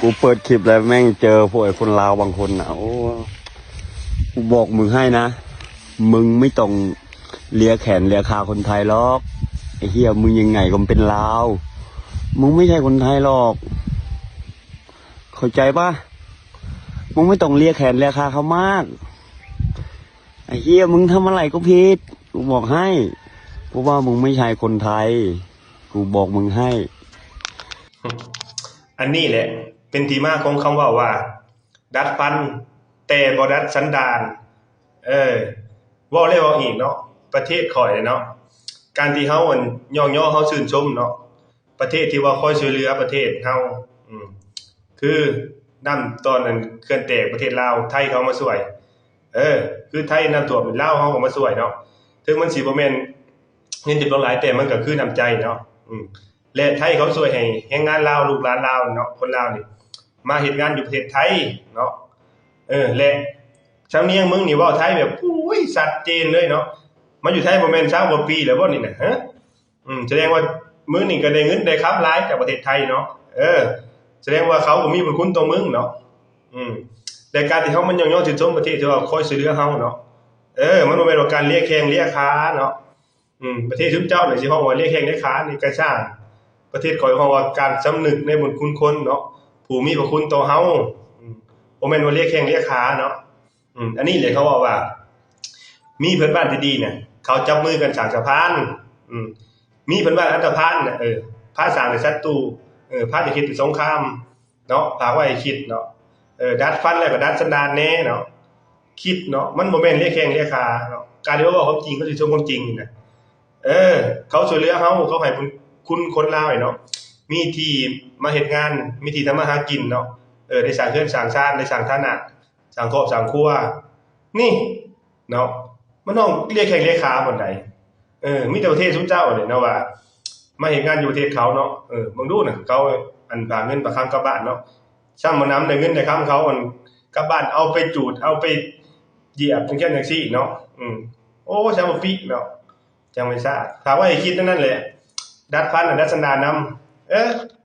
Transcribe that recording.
กูเปิดคลิปแล้วแม่งเจอพวกไอ้คนลาวบางคนนะโอ้กูบอกมึงให้นะมึงไม่ต้องเลียแขนเลียขาคนไทยหรอกไอ้เหี้ยมึงยังไงก็เป็นลาวมึงไม่ใช่คนไทยหรอกเข้าใจปะมึงไม่ต้องเลียแขนเลียขาเขามากไอ้เหี้ยมึงทำอะไรก็ผิดกูบอกให้เพราะว่ามึงไม่ใช่คนไทยกูบอกมึงให้อันนี้แหละเป็นที่มาของคำว่าดัดฟันแต่บ่ดัดสันดานว่าเลยว่าอีกเนาะประเทศข่อยเนาะการที่เฮาย่อเฮาชื่นชมเนาะประเทศที่ว่าคอยช่วยเหลือประเทศเฮาคือน้ำตอนนั้นเขื่อนแตกประเทศลาวไทยเขามาช่วยคือไทยน้ำท่วมลาวเฮาก็มาช่วยเนาะถึงมันสิบ่แม่นเงินจะบ่หลายแต่มันก็คือน้ำใจเนาะและไทยเขาช่วยให้แรงงานลาวลูกหลานลาวเนาะคนลาวนี่มาเฮ็ดงานอยู่ประเทศไทยเนาะและสำเนียงมึงนี่เว้าไทยแบบอุ้ยชัดเจนเลยเนาะมาอยู่ไทยบ่แม่น20กว่าปีแล้วบ่นี่น่ะฮะแสดงว่ามึงนี่ก็ได้เงินได้คำหลายจากประเทศไทยเนาะแสดงว่าเขาก็มีบุญคุณต่อมึงเนาะแต่การที่เฮามันย่อๆชื่นชมประเทศที่ว่าคอยช่วยเหลือเฮาเนาะมันบ่แม่นว่าการเรียกแข้งเรียกขาเนาะประเทศชุมเจ้านี่สิเฮาว่าเรียกแข้งเรียกขานี่ก็สร้างประเทศข่อยเฮาว่าการสำนึกในบุญคุณคนเนาะผู้มีพระคุณต่อเฮาบ่แม่นว่าเรียกแข้งเรียกขาเนาะอันนี้เลยเขาว่ามีเพื่อนบ้านที่ดีเนี่ยเขาจับมือกันสร้างสะพานมีเพื่อนบ้านอันตรพานน่ะพาสร้างในศัตรูพาจะคิดเป็นสงครามเนาะพาไว้คิดเนาะดัดฟันแล้วก็ดัดสันดานแน่เนาะคิดเนาะมันบ่แม่นเรียกแข้งเรียกขาเนาะการที่ว่าความจริงเขาสิชมความจริงนะเขาช่วยเหลือเฮาเขาให้คุณคนลาวเนาะมีที่มาเฮ็ดงานมีที่ทำมาหากินเนาะได้สร้างเรือนสร้างชาติได้สร้างฐานะสร้างครอบสร้างครัวนี่เนาะมันต้องเรียกแข้งเรียกขาบ่ได้มีแต่ประเทศซุมเจ้าเนี่ยเนาะว่ามาเฮ็ดงานอยู่ประเทศเขาเนาะมึงดูน่ะเขาอันฝากเงินประคำกลับบ้านเนาะช่างบ่นำได้เงินได้คำเขาอันกลับบ้านเอาไปจูดเอาไปเหยียบจังซั่นจังซี่เนาะโอ้ช่างบ่ปิเนาะจังไม่ทราบถามว่าให้คิดนั่นแหละดัดฟันดัดสันดานนำ